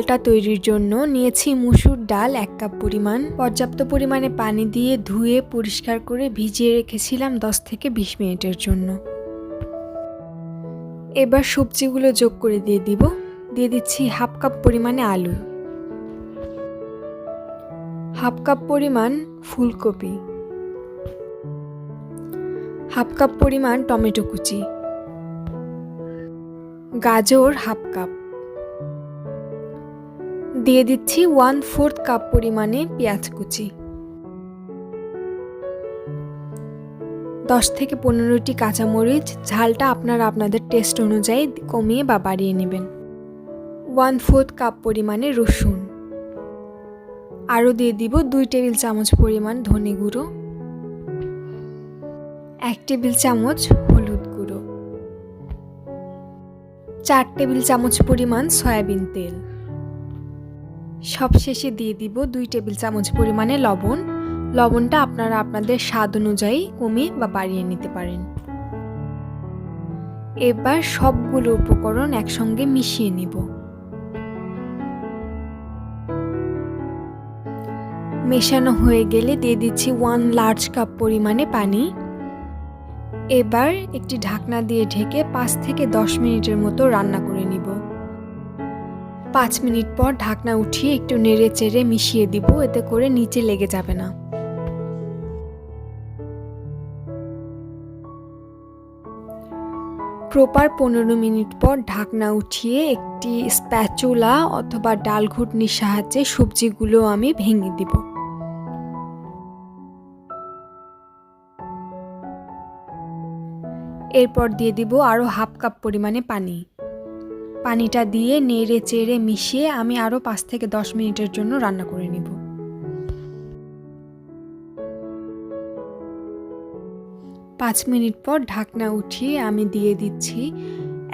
ডালটা তৈরির জন্য নিয়েছি মসুর ডাল 1 কাপ পরিমাণ। পর্যাপ্ত পরিমাণে পানি দিয়ে ধুয়ে পরিষ্কার করে ভিজিয়ে রেখেছিলাম 10 থেকে 20 মিনিটের জন্য। এবার সবজিগুলো যোগ করে দিয়ে দিচ্ছি হাফ কাপ পরিমাণে আলু, হাফ কাপ পরিমাণ ফুলকপি, হাফ কাপ পরিমাণ টমেটো কুচি, গাজর হাফ কাপ, দিয়ে দিচ্ছি 1/4 কাপ পরিমাণে পেঁয়াজ কুচি, 10 থেকে 15টি কাঁচামরিচ, ঝালটা আপনারা আপনাদের টেস্ট অনুযায়ী কমিয়ে বা বাড়িয়ে নেবেন, 1/4 কাপ পরিমাণে রসুন, আরও দিয়ে দিব 2 টেবিল চামচ পরিমাণ ধনে গুঁড়ো, 1 টেবিল চামচ হলুদ গুঁড়ো, 4 টেবিল চামচ পরিমাণ সয়াবিন তেল, সবশেষে দিয়ে দিব 2 টেবিল চামচ পরিমাণে লবণ। লবণটা আপনারা আপনাদের স্বাদ অনুযায়ী কমিয়ে বা বাড়িয়ে নিতে পারেন। এবার সবগুলো উপকরণ একসঙ্গে মিশিয়ে নিব। মেশানো হয়ে গেলে দিয়ে দিচ্ছি 1 লার্জ কাপ পরিমাণে পানি। এবার একটি ঢাকনা দিয়ে ঢেকে 5 থেকে 10 মিনিটের মতো রান্না করে নিব। 5 মিনিট পর ঢাকনা উঠিয়ে একটু নেড়ে চেড়ে মিশিয়ে দিব, এতে করে নিচে লেগে যাবে না। প্রপার 15 মিনিট পর ঢাকনা উঠিয়ে একটি স্প্যাচুলা অথবা ডাল ঘুটনির সাহায্যে সবজিগুলো আমি ভেঙে দিব। এরপর দিয়ে দিব আরও হাফ কাপ পরিমাণে পানি। পানিটা দিয়ে নেড়ে চেড়ে মিশিয়ে আমি আরও 5 থেকে 10 মিনিটের জন্য রান্না করে নিব। 5 মিনিট পর ঢাকনা উঠিয়ে আমি দিয়ে দিচ্ছি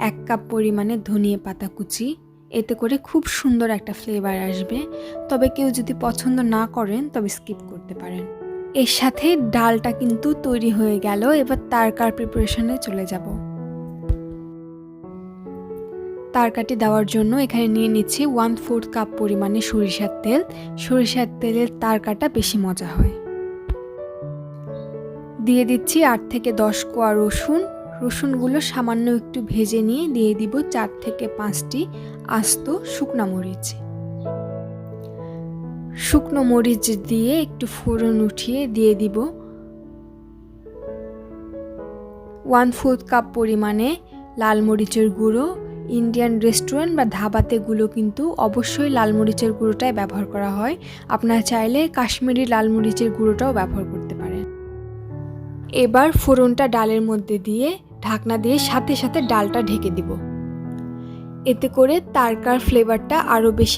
1 কাপ পরিমাণে ধনিয়া পাতা কুচি। এতে করে খুব সুন্দর একটা ফ্লেভার আসবে, তবে কেউ যদি পছন্দ না করেন তবে স্কিপ করতে পারেন। এর সাথে ডালটা কিন্তু তৈরি হয়ে গেল। এবার তারকার প্রিপারেশনে চলে যাব। তারকাটি দেওয়ার জন্য এখানে নিয়ে নিচ্ছি 1/4 কাপ পরিমাণে সরিষার তেল। সরিষার তেলের তারকাটা বেশি মজা হয়। দিয়ে দিচ্ছি 8 থেকে 10 কোয়া রসুন। রসুনগুলো সামান্য একটু ভেজে নিয়ে দিয়ে দিব 4 থেকে 5টি আস্ত শুকনো মরিচ। শুকনো মরিচ দিয়ে একটু ফোড়ন উঠিয়ে দিয়ে দিব 1/4 কাপ পরিমাণে লাল মরিচের গুঁড়ো। ইন্ডিয়ান রেস্টুরেন্ট বা ধাবাতে গুলো কিন্তু অবশ্যই লাল মরিচের গুঁড়োটাই ব্যবহার করা হয়। আপনারা চাইলে কাশ্মীরি লাল মরিচের গুঁড়োটাও ব্যবহার করতে পারেন। এবার ফোড়নটা ডালের মধ্যে দিয়ে ঢাকনা দিয়ে সাথে সাথে ডালটা ঢেকে দিব। এতে করে তারকার ফ্লেভারটা আরও বেশি